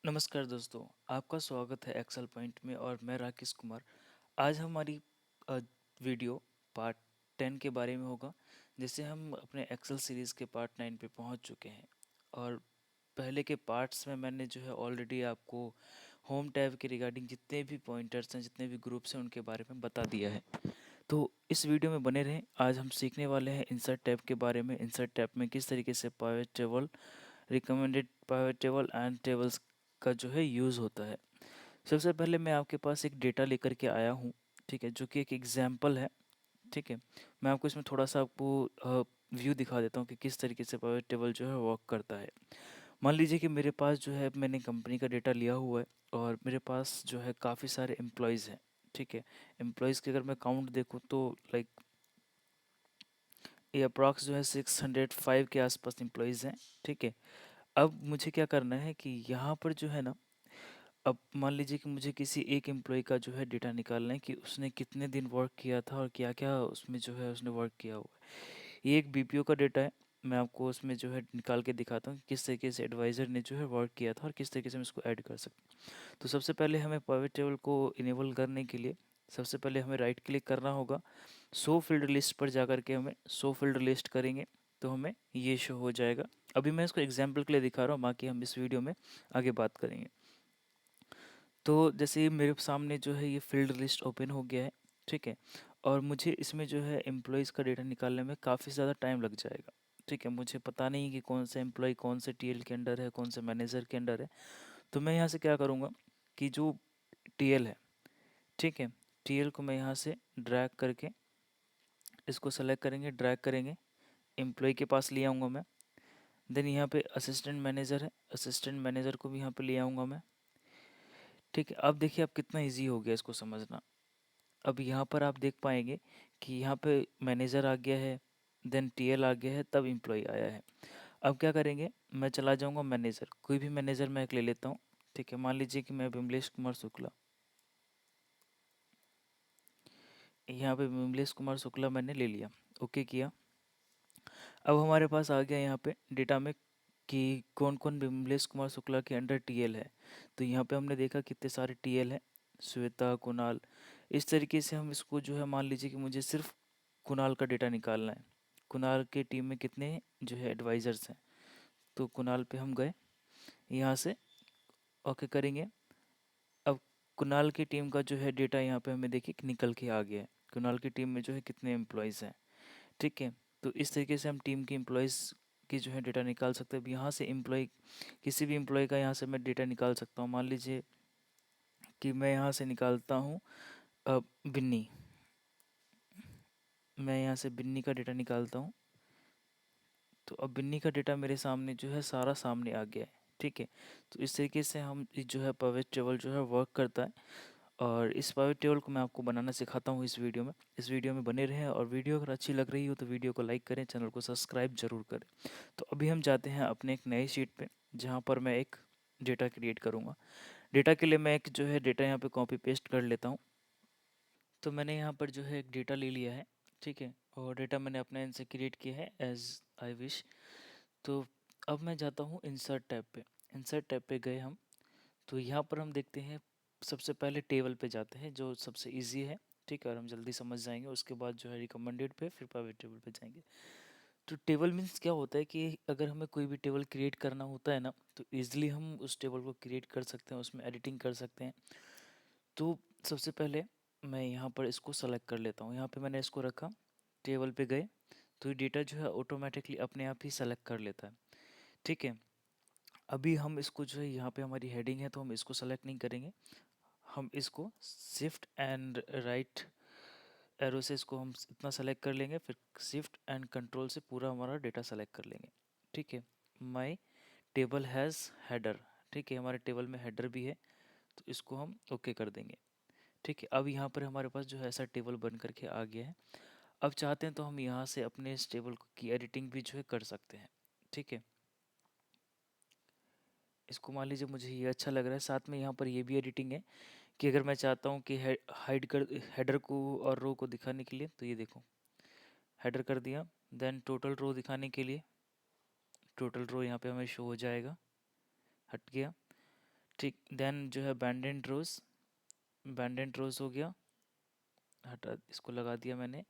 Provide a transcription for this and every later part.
नमस्कार दोस्तों, आपका स्वागत है एक्सेल पॉइंट में और मैं राकेश कुमार। आज हमारी अ, वीडियो पार्ट 10 के बारे में होगा। जैसे हम अपने एक्सेल सीरीज़ के पार्ट 9 पे पहुंच चुके हैं और पहले के पार्ट्स में मैंने जो है ऑलरेडी आपको होम टैब के रिगार्डिंग जितने भी पॉइंटर्स हैं, जितने भी ग्रुप्स हैं, उनके बारे में बता दिया है। तो इस वीडियो में बने रहें। आज हम सीखने वाले हैं इंसर्ट टैब के बारे में। इंसर्ट टैब में किस तरीके से pivot table, recommended pivot table and tables का जो है यूज़ होता है। सबसे पहले मैं आपके पास एक डेटा लेकर के आया हूँ, ठीक है, जो कि एक एग्जाम्पल है। ठीक है, मैं आपको इसमें थोड़ा सा आपको व्यू दिखा देता हूँ कि किस तरीके से पाइवट टेबल जो है वर्क करता है। मान लीजिए कि मेरे पास जो है मैंने कंपनी का डेटा लिया हुआ है और मेरे पास जो है काफ़ी सारे एम्प्लॉयज़ हैं। ठीक है, एम्प्लॉयज़ की अगर मैं काउंट देखूँ तो लाइक ये अप्रॉक्स जो है 605 के आसपास एम्प्लॉयज़ हैं। ठीक है, अब मुझे क्या करना है कि यहाँ पर जो है ना, अब मान लीजिए कि मुझे किसी एक एम्प्लॉय का जो है डेटा निकालना है कि उसने कितने दिन वर्क किया था और क्या-क्या उसमें जो है उसने वर्क किया हुआ है। ये एक बीपीओ का डेटा है। मैं आपको उसमें जो है निकाल के दिखाता हूँ कि किस तरीके से एडवाइज़र ने जो है वर्क किया था और किस तरीके से हम इसको ऐड कर सकते हैं। तो सबसे पहले हमें पिवट टेबल को इनेबल करने के लिए सबसे पहले हमें राइट क्लिक करना होगा। शो फील्ड लिस्ट पर जाकर के हमें शो फील्ड लिस्ट करेंगे तो हमें ये शो हो जाएगा। अभी मैं इसको एग्जाम्पल के लिए दिखा रहा हूँ, बाकी हम इस वीडियो में आगे बात करेंगे। तो जैसे ये मेरे सामने जो है ये फील्ड लिस्ट ओपन हो गया है। ठीक है, और मुझे इसमें जो है एम्प्लॉयज़ का डेटा निकालने में काफ़ी ज़्यादा टाइम लग जाएगा। ठीक है, मुझे पता नहीं कि कौन सा एम्प्लॉय कौन से टीएल के अंडर है, कौन से मैनेजर के अंडर है। तो मैं यहाँ से क्या करूँगा कि जो टीएल है, ठीक है, टीएल को मैं यहाँ से ड्रैग करके इसको सेलेक्ट करेंगे, ड्रैग करेंगे, एम्प्लॉय के पास ले आऊँगा मैं। देन यहाँ पे असिस्टेंट मैनेजर है, असिस्टेंट मैनेजर को भी यहाँ पे ले आऊँगा मैं। ठीक है, अब देखिए अब कितना ईजी हो गया इसको समझना। अब यहाँ पर आप देख पाएंगे कि यहाँ पे मैनेजर आ गया है, देन टीएल आ गया है, तब एम्प्लॉय आया है। अब क्या करेंगे, मैं चला जाऊँगा मैनेजर, कोई भी मैनेजर मैं एक ले लेता हूँ। ठीक है, मान लीजिए कि मैं विमलेश कुमार शुक्ला, यहाँ पे विमलेश कुमार शुक्ला मैंने ले लिया, ओके किया। अब हमारे पास आ गया यहाँ पे डेटा में कि कौन कौन विमलेश कुमार शुक्ला के अंडर टीएल है। तो यहाँ पे हमने देखा कितने सारे टीएल हैं, श्वेता, कुणाल। इस तरीके से हम इसको जो है, मान लीजिए कि मुझे सिर्फ कुणाल का डेटा निकालना है। कुणाल के टीम में कितने जो है एडवाइज़र्स हैं, तो कुणाल पे हम गए, यहाँ से ओके करेंगे। अब कुणाल की टीम का जो है डेटा यहाँ पे हमें देखिए कि निकल के आ गया है। कुणाल की टीम में जो है कितने एम्प्लॉयज़ हैं। ठीक है, तो इस तरीके से हम टीम के एम्प्लॉयज़ की जो है डेटा निकाल सकते हैं। अब यहाँ से एम्प्लॉय, किसी भी एम्प्लॉय का यहाँ से मैं डेटा निकाल सकता हूँ। मान लीजिए कि मैं यहाँ से निकालता हूँ बिन्नी, मैं यहाँ से बिन्नी का डेटा निकालता हूँ। तो अब बिन्नी का डेटा मेरे सामने जो है सारा सामने आ गया है। ठीक है, तो इस तरीके से हम जो है पिवट टेबल जो है वर्क करता है। और इस पिवट टेबल को मैं आपको बनाना सिखाता हूँ इस वीडियो में। इस वीडियो में बने रहें और वीडियो अगर अच्छी लग रही हो तो वीडियो को लाइक करें, चैनल को सब्सक्राइब जरूर करें। तो अभी हम जाते हैं अपने एक नई शीट पे, जहाँ पर मैं एक डेटा क्रिएट करूँगा। डेटा के लिए मैं एक जो है डेटा यहाँ पे कॉपी पेस्ट कर लेता हूँ। तो मैंने यहाँ पर जो है एक डेटा ले लिया है। ठीक है, और डेटा मैंने अपने एंड से क्रिएट किया है एज आई विश। तो अब मैं जाता हूँ इंसर्ट टैब पे। इंसर्ट टैब पे गए हम, तो यहाँ पर हम देखते हैं, सबसे पहले टेबल पे जाते हैं जो सबसे इजी है। ठीक है, और हम जल्दी समझ जाएंगे। उसके बाद जो है रिकमेंडेड पे, फिर प्राइवेट टेबल पे जाएंगे। तो टेबल मीन्स क्या होता है कि अगर हमें कोई भी टेबल क्रिएट करना होता है ना, तो ईजिली हम उस टेबल को क्रिएट कर सकते हैं, उसमें एडिटिंग कर सकते हैं। तो सबसे पहले मैं यहाँ पर इसको सेलेक्ट कर लेता हूँ। यहाँ पे मैंने इसको रखा, टेबल पे गए, तो ये डेटा जो है ऑटोमेटिकली अपने आप ही सेलेक्ट कर लेता है। ठीक है, अभी हम इसको जो है, यहाँ पे हमारी हेडिंग है तो हम इसको सेलेक्ट नहीं करेंगे। हम इसको शिफ्ट एंड राइट एरो से इसको हम इतना सेलेक्ट कर लेंगे, फिर शिफ्ट एंड कंट्रोल से पूरा हमारा डेटा सेलेक्ट कर लेंगे। ठीक है, माई टेबल हैज़ हेडर। ठीक है, हमारे टेबल में हेडर भी है, तो इसको हम ओके कर देंगे। ठीक है, अब यहाँ पर हमारे पास जो है ऐसा टेबल बन करके आ गया है। अब चाहते हैं तो हम यहाँ से अपने इस टेबल की एडिटिंग भी जो है कर सकते हैं। ठीक है, इसको मान लीजिए मुझे ये अच्छा लग रहा है। साथ में यहाँ पर ये भी एडिटिंग है कि अगर मैं चाहता हूँ कि हाइड कर हेडर को और रो को दिखाने के लिए, तो ये देखो हेडर कर दिया। देन टोटल रो दिखाने के लिए टोटल रो यहाँ पे हमें शो हो जाएगा, हट गया। ठीक, देन जो है बैंडेड रोज हो गया, हटा इसको लगा दिया मैंने।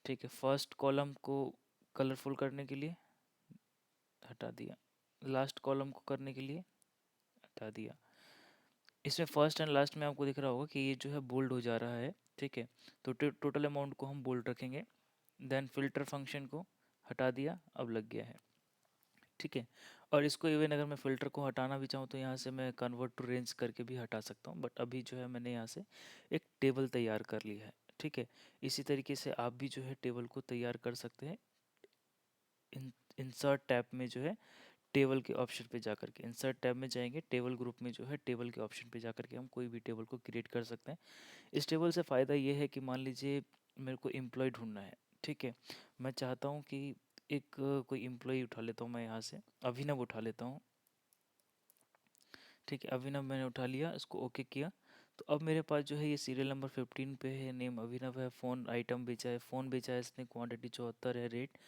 ठीक है, फर्स्ट कॉलम को कलरफुल करने के लिए हटा दिया, लास्ट कॉलम को करने के लिए हटा दिया। इसमें फर्स्ट एंड लास्ट में आपको दिख रहा होगा कि ये जो है बोल्ड हो जा रहा है। ठीक है, तो टोटल अमाउंट को हम बोल्ड रखेंगे। देन फिल्टर फंक्शन को हटा दिया, अब लग गया है। ठीक है, और इसको इवन अगर मैं फ़िल्टर को हटाना भी चाहूँ तो यहाँ से मैं कन्वर्ट टू रेंज करके भी हटा सकता हूँ, बट अभी जो है मैंने यहाँ से एक टेबल तैयार कर ली है। ठीक है, इसी तरीके से आप भी जो है टेबल को तैयार कर सकते हैं। इंसर्ट टैब में जो है टेबल के ऑप्शन पे जा करके, इंसर्ट टैब में जाएंगे, टेबल ग्रुप में जो है टेबल के ऑप्शन पे जा करके हम कोई भी टेबल को क्रिएट कर सकते हैं। इस टेबल से फ़ायदा ये है कि मान लीजिए मेरे को एम्प्लॉय ढूंढना है। ठीक है, मैं चाहता हूँ कि एक कोई एम्प्लॉय उठा लेता हूँ मैं यहाँ से, अभिनव उठा लेता हूँ। ठीक है, अभिनव मैंने उठा लिया, इसको ओके किया। तो अब मेरे पास जो है ये सीरियल नंबर 15 पे है, नेम अभिनव है, फ़ोन आइटम बेचा है, फ़ोन बेचा है इसने, क्वांटिटी 74 है, रेट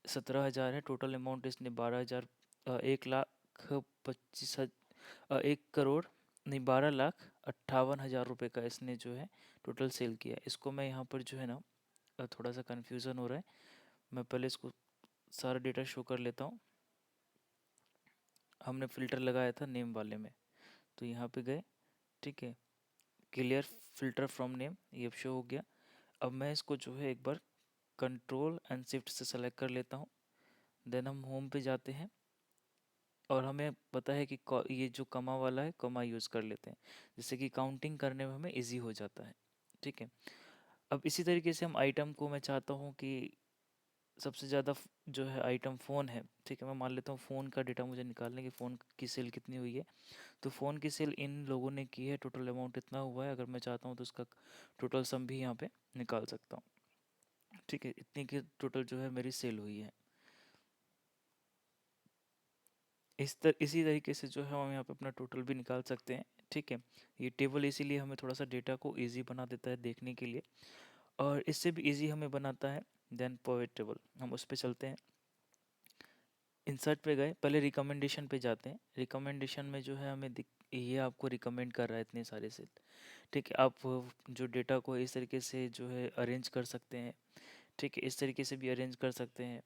17,000 है, टोटल अमाउंट इसने 12,000 1,25,000 नहीं 12,58,000 रुपये का इसने जो है टोटल सेल किया। इसको मैं यहाँ पर जो है ना थोड़ा सा कन्फ्यूज़न हो रहा है, मैं पहले इसको सारा डेटा शो कर लेता हूँ। हमने फ़िल्टर लगाया था नेम वाले में, तो यहाँ पे गए। ठीक है, क्लियर फिल्टर फ्रॉम नेम, ये अब शो हो गया। अब मैं इसको जो है एक बार कंट्रोल एंड शिफ्ट से सेलेक्ट कर लेता हूँ। देन हम होम पे जाते हैं और हमें पता है कि ये जो कमा वाला है कमा यूज़ कर लेते हैं, जिससे कि काउंटिंग करने में हमें इजी हो जाता है। ठीक है, अब इसी तरीके से हम आइटम को, मैं चाहता हूँ कि सबसे ज़्यादा जो है आइटम फ़ोन है। ठीक है, मैं मान लेता हूँ फ़ोन का डेटा मुझे निकालने की, फ़ोन की सेल कितनी हुई है। तो फ़ोन की सेल इन लोगों ने की है, टोटल अमाउंट इतना हुआ है। अगर मैं चाहता हूँ तो उसका टोटल सम भी यहाँ पे निकाल सकता हूँ। ठीक है, इतनी की टोटल जो है मेरी सेल हुई है। इसी तरीके से जो है हम यहाँ पे अपना टोटल भी निकाल सकते हैं। ठीक है, ये टेबल इसीलिए हमें थोड़ा सा डेटा को इजी बना देता है देखने के लिए, और इससे भी इजी हमें बनाता है देन पिवट टेबल। हम उस पे चलते हैं, इंसर्ट पे गए, पहले रिकमेंडेशन पे जाते हैं। रिकमेंडेशन में जो है हमें ये आपको रिकमेंड कर रहा है इतने सारे से। ठीक है, आप जो डेटा को इस तरीके से जो है अरेंज कर सकते हैं। ठीक है, इस तरीके से भी अरेंज कर सकते हैं।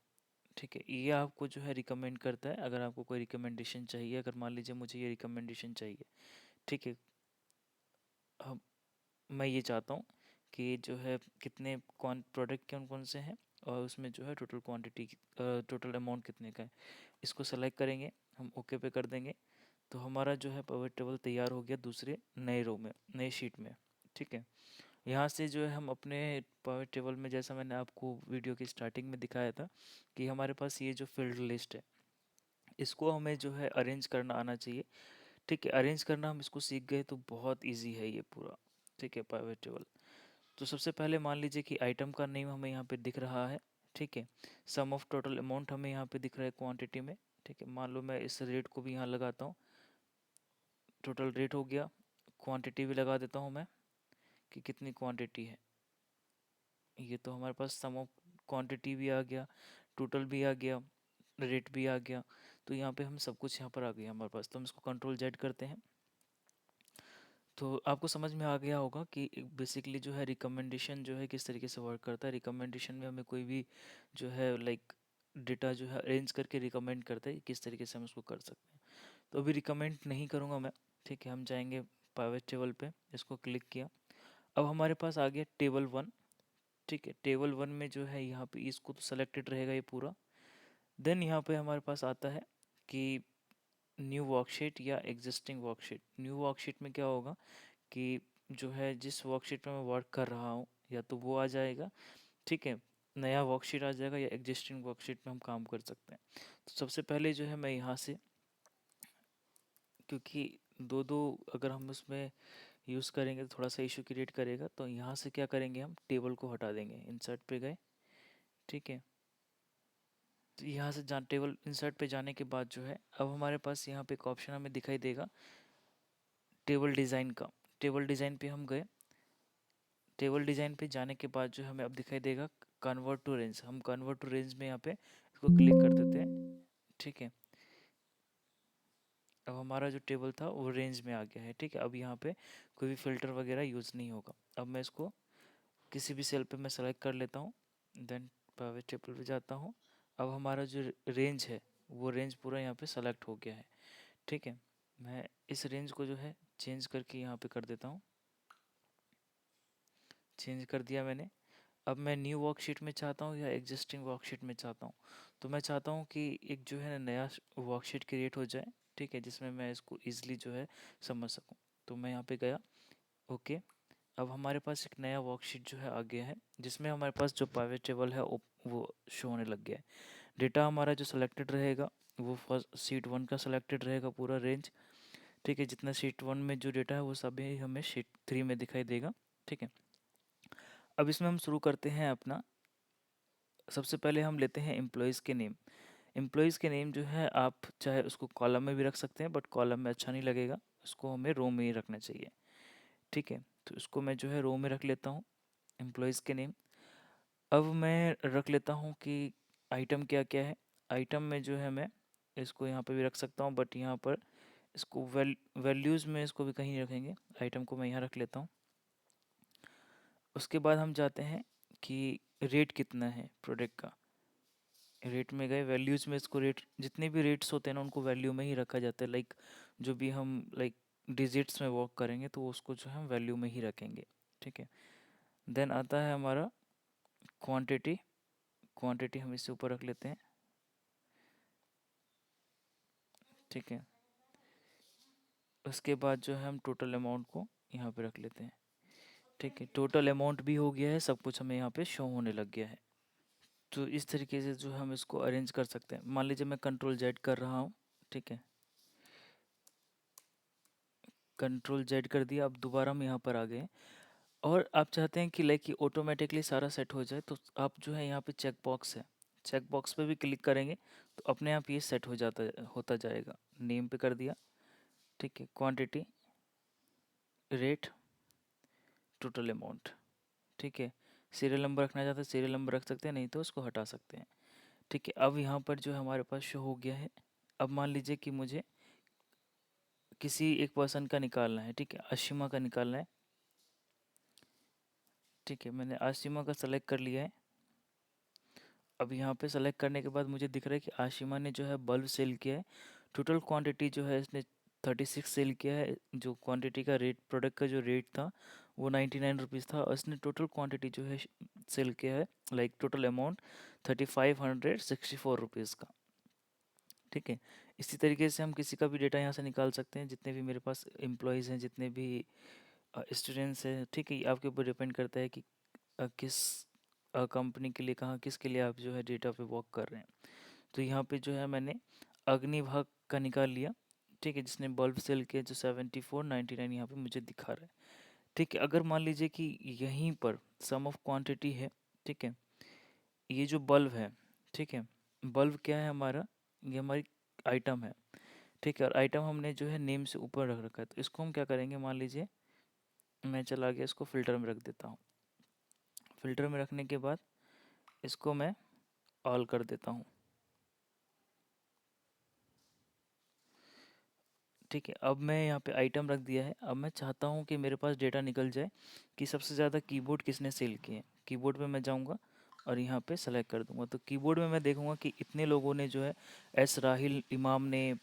ठीक है, ये आपको जो है रिकमेंड करता है अगर आपको कोई रिकमेंडेशन चाहिए। अगर मान लीजिए मुझे ये रिकमेंडेशन चाहिए। ठीक है, अब मैं ये चाहता हूँ कि जो है कितने कौन प्रोडक्ट कौन कौन से हैं, और उसमें जो है टोटल क्वांटिटी, टोटल अमाउंट कितने का है, इसको सेलेक्ट करेंगे, हम ओके पे कर देंगे। तो हमारा जो है पिवट टेबल तैयार हो गया दूसरे नए रो में, नए शीट में। ठीक है, यहाँ से जो है हम अपने पिवट टेबल में, जैसा मैंने आपको वीडियो की स्टार्टिंग में दिखाया था कि हमारे पास ये जो फील्ड लिस्ट है, इसको हमें जो है अरेंज करना आना चाहिए। ठीक है, अरेंज करना हम इसको सीख गए तो बहुत इजी है ये पूरा। ठीक है, पिवट टेबल। तो सबसे पहले मान लीजिए कि आइटम का नेम हमें यहाँ पे दिख रहा है। ठीक है, सम ऑफ टोटल अमाउंट हमें यहाँ पे दिख रहा है क्वांटिटी में। ठीक है, मान लो मैं इस रेट को भी यहाँ लगाता हूँ, टोटल रेट हो गया। क्वांटिटी भी लगा देता हूँ मैं कि कितनी क्वांटिटी है। ये तो हमारे पास सम ऑफ क्वांटिटी भी आ गया, टोटल भी आ गया, रेट भी आ गया। तो यहाँ पे हम सब कुछ यहाँ पर आ गया हमारे पास। तो हम इसको कंट्रोल जेड करते हैं, तो आपको समझ में आ गया होगा कि बेसिकली जो है रिकमेंडेशन जो है किस तरीके से वर्क करता है। रिकमेंडेशन में हमें कोई भी जो है लाइक डेटा जो है अरेंज करके रिकमेंड करते हैं, किस तरीके से हम उसको कर सकते हैं। तो अभी रिकमेंड नहीं करूँगा मैं। ठीक है, हम जाएंगे पिवट टेबल पे, इसको क्लिक किया। अब हमारे पास आ गया टेबल वन। ठीक है, टेबल वन में जो है यहाँ पे इसको तो सेलेक्टेड रहेगा ये पूरा। देन यहाँ पे हमारे पास आता है कि न्यू वर्कशीट या एग्जिस्टिंग वर्कशीट। न्यू वर्कशीट में क्या होगा कि जो है जिस वर्कशीट में मैं वर्क कर रहा हूँ या तो वो आ जाएगा। ठीक है, नया वर्कशीट आ जाएगा, या एग्जिस्टिंग वर्कशीट में हम काम कर सकते हैं। तो सबसे पहले जो है मैं यहाँ से, क्योंकि दो दो अगर हम उसमें यूज़ करेंगे तो थोड़ा सा इशू क्रिएट करेगा, तो यहाँ से क्या करेंगे, हम टेबल को हटा देंगे। इंसर्ट पे गए। ठीक है, तो यहाँ से जहाँ टेबल इंसर्ट पे जाने के बाद जो है अब हमारे पास यहाँ पे एक ऑप्शन हमें दिखाई देगा टेबल डिज़ाइन का। टेबल डिज़ाइन पे हम गए। टेबल डिज़ाइन पे जाने के बाद जो हमें अब दिखाई देगा कन्वर्ट टू रेंज। हम कन्वर्ट टू रेंज में यहाँ पे इसको क्लिक कर देते हैं। ठीक है, अब हमारा जो टेबल था वो रेंज में आ गया है, ठीक है। अब यहाँ पे कोई भी फ़िल्टर वगैरह यूज़ नहीं होगा। अब मैं इसको किसी भी सेल पे मैं सेलेक्ट कर लेता हूँ, देन पिवट टेबल पे जाता हूँ। अब हमारा जो रेंज है वो रेंज पूरा यहाँ पे सेलेक्ट हो गया है, ठीक है। मैं इस रेंज को जो है चेंज करके यहाँ पे कर देता हूँ, चेंज कर दिया मैंने। अब मैं न्यू वर्कशीट में चाहता हूँ या एग्जिस्टिंग वर्कशीट में चाहता हूँ, तो मैं चाहता हूँ कि एक जो है नया वर्कशीट क्रिएट हो जाए, ठीक है, जिसमें मैं इसको ईजिली जो है समझ सकूँ। तो मैं यहाँ पे गया, ओके। अब हमारे पास एक नया वर्कशीट जो है आ गया है, जिसमें हमारे पास जो पाइवट टेबल है वो शो होने लग गया है। डेटा हमारा जो सिलेक्टेड रहेगा वो फर्स्ट शीट 1 का सिलेक्टेड रहेगा, पूरा रेंज, ठीक है। जितना शीट 1 में जो डेटा है वो सभी हमें शीट 3 में दिखाई देगा, ठीक है। अब इसमें हम शुरू करते हैं अपना। सबसे पहले हम लेते हैं एम्प्लॉयज़ के नेम। एम्प्लॉयज़ के नेम जो है आप चाहे उसको कॉलम में भी रख सकते हैं, बट कॉलम में अच्छा नहीं लगेगा, उसको हमें रो में ही रखना चाहिए, ठीक है। तो इसको मैं जो है रो में रख लेता हूँ, एम्प्लॉयज़ के नेम। अब मैं रख लेता हूँ कि आइटम क्या क्या है। आइटम में जो है मैं इसको यहाँ पे भी रख सकता हूँ, बट यहाँ पर इसको वैल्यूज़ में इसको भी कहीं नहीं रखेंगे, आइटम को मैं यहाँ रख लेता हूँ। उसके बाद हम जाते हैं कि रेट कितना है प्रोडक्ट का। रेट में गए, वैल्यूज़ में इसको रेट, जितने भी रेट्स होते हैं ना उनको वैल्यू में ही रखा जाता है। लाइक जो भी हम लाइक डिजिट्स में वर्क करेंगे तो उसको जो है हम वैल्यू में ही रखेंगे, ठीक है। देन आता है हमारा क्वांटिटी। क्वांटिटी हम इससे ऊपर रख लेते हैं, ठीक है। उसके बाद जो है हम टोटल अमाउंट को यहाँ पे रख लेते हैं, ठीक है। टोटल अमाउंट भी हो गया है, सब कुछ हमें यहाँ पे शो होने लग गया है। तो इस तरीके से जो हम इसको अरेंज कर सकते हैं। मान लीजिए मैं कंट्रोल जेड कर रहा हूँ, ठीक है, कंट्रोल जेड कर दिया। अब दोबारा हम यहाँ पर आ गए और आप चाहते हैं कि लाइक ये ऑटोमेटिकली सारा सेट हो जाए, तो आप जो है यहाँ पे चेक बॉक्स है, चेक बॉक्स पे भी क्लिक करेंगे तो अपने आप ये सेट हो जाता होता जाएगा। नेम पे कर दिया, ठीक है, क्वांटिटी, रेट, टोटल अमाउंट, ठीक है। सीरियल नंबर रखना चाहते हैं सीरियल नंबर रख सकते हैं, नहीं तो उसको हटा सकते हैं, ठीक है। अब यहाँ पर जो है हमारे पास शो हो गया है। अब मान लीजिए कि मुझे किसी एक पर्सन का निकालना है, ठीक है, आशिमा का निकालना है, ठीक है। मैंने आशिमा का सेलेक्ट कर लिया है। अब यहाँ पे सेलेक्ट करने के बाद मुझे दिख रहा है कि आशिमा ने जो है बल्ब सेल किया है। टोटल क्वांटिटी जो है इसने 36 सेल किया है। जो क्वांटिटी का रेट, प्रोडक्ट का जो रेट था वो 99 रुपीज़ था, और इसने टोटल क्वांटिटी जो है सेल किया है, लाइक टोटल अमाउंट 3564 रुपीज़ का, ठीक है। इसी तरीके से हम किसी का भी डेटा यहाँ से निकाल सकते हैं, जितने भी मेरे पास एम्प्लॉयज़ हैं, जितने भी स्टूडेंट्स हैं, ठीक है। ये आपके ऊपर डिपेंड करता है कि किस कंपनी के लिए, कहाँ किसके लिए आप जो है डेटा पे वर्क कर रहे हैं। तो यहाँ पे जो है मैंने अग्निभाग का निकाल लिया, ठीक है, जिसने बल्ब सेल किया, जो 74.99 यहाँ पे मुझे दिखा रहा है, ठीक है। अगर मान लीजिए कि यहीं पर सम ऑफ क्वांटिटी है, ठीक है, ये जो बल्ब है, ठीक है, बल्ब क्या है हमारा, ये हमारी आइटम है, ठीक है। और आइटम हमने जो है नेम से ऊपर रख रखा है, तो इसको हम क्या करेंगे, मान लीजिए मैं चला गया, इसको फ़िल्टर में रख देता हूँ। फ़िल्टर में रखने के बाद इसको मैं ऑल कर देता हूँ, ठीक है। अब मैं यहाँ पे आइटम रख दिया है। अब मैं चाहता हूँ कि मेरे पास डेटा निकल जाए कि सबसे ज़्यादा कीबोर्ड किसने सेल किए हैं। कीबोर्ड पे मैं जाऊँगा और यहाँ पे सेलेक्ट कर दूँगा, तो कीबोर्ड में मैं देखूँगा कि इतने लोगों ने जो है, एस राहिल इमाम ने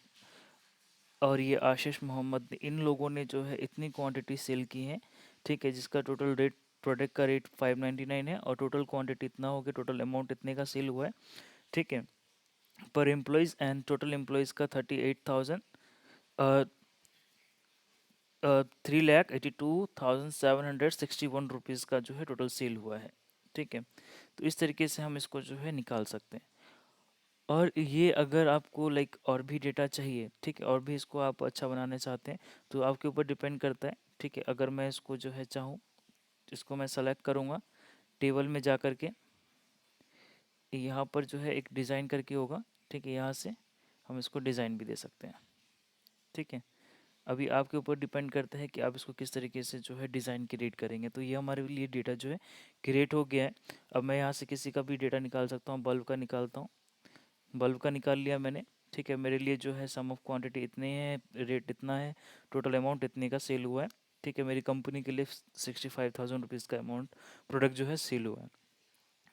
और ये आशीष मोहम्मद ने, इन लोगों ने जो है इतनी क्वांटिटी सेल की है, ठीक है, जिसका टोटल रेट, प्रोडक्ट का रेट 599 है, और टोटल क्वांटिटी इतना हो गया, टोटल अमाउंट इतने का सेल हुआ है, ठीक है। पर एम्प्लॉयज़ एंड टोटल एम्प्लॉयज़ का 38,000, 3,82,761 रुपीज़ का जो है टोटल सेल हुआ है, ठीक है। तो इस तरीके से हम इसको जो है निकाल सकते हैं। और ये अगर आपको लाइक और भी डेटा चाहिए, ठीक है, और भी इसको आप अच्छा बनाना चाहते हैं, तो आपके ऊपर डिपेंड करता है, ठीक है। अगर मैं इसको जो है चाहूँ, इसको मैं सेलेक्ट करूँगा, टेबल में जा कर के यहाँ पर जो है एक डिज़ाइन करके होगा, ठीक है, यहाँ से हम इसको डिज़ाइन भी दे सकते हैं, ठीक है। अभी आपके ऊपर डिपेंड करता है कि आप इसको किस तरीके से जो है डिज़ाइन क्रिएट करेंगे। तो ये हमारे लिए डेटा जो है क्रिएट हो गया है। अब मैं यहाँ से किसी का भी डेटा निकाल सकता हूँ, बल्ब का निकालता हूँ, बल्ब का निकाल लिया मैंने, ठीक है, मेरे लिए जो है सम ऑफ क्वांटिटी इतनी है, रेट इतना है, टोटल अमाउंट इतने का सेल हुआ है। ठीक है, मेरी कंपनी के लिए 65,000 रुपीज़ का अमाउंट प्रोडक्ट जो है सेल हुआ है।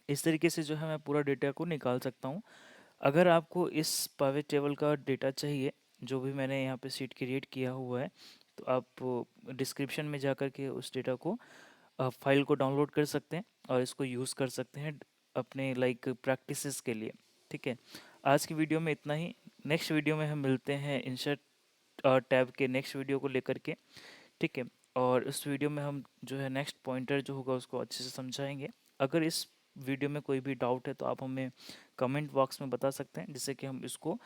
इस तरीके से जो है मैं पूरा डेटा को निकाल सकता हूँ। अगर आपको इस पावर टेबल का डेटा चाहिए, जो भी मैंने यहाँ पे सीट क्रिएट किया हुआ है, तो आप डिस्क्रिप्शन में जा कर के उस डेटा को फाइल को डाउनलोड कर सकते हैं और इसको यूज़ कर सकते हैं अपने लाइक प्रैक्टिसेस के लिए। ठीक है, आज की वीडियो में इतना ही। नेक्स्ट वीडियो में हम मिलते हैं इंसर्ट टैब के नेक्स्ट वीडियो को लेकर के। ठीक है, और इस वीडियो में हम जो है नेक्स्ट पॉइंटर जो होगा उसको अच्छे से समझाएंगे। अगर इस वीडियो में कोई भी डाउट है तो आप हमें कमेंट बॉक्स में बता सकते हैं, जिससे कि हम इसको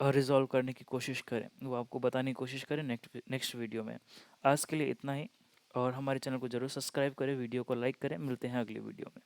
रिजॉल्व करने की कोशिश करें, वो आपको बताने की कोशिश करें नेक्स्ट वीडियो में। आज के लिए इतना ही, और हमारे चैनल को ज़रूर सब्सक्राइब करें, वीडियो को लाइक करें। मिलते हैं अगली वीडियो में।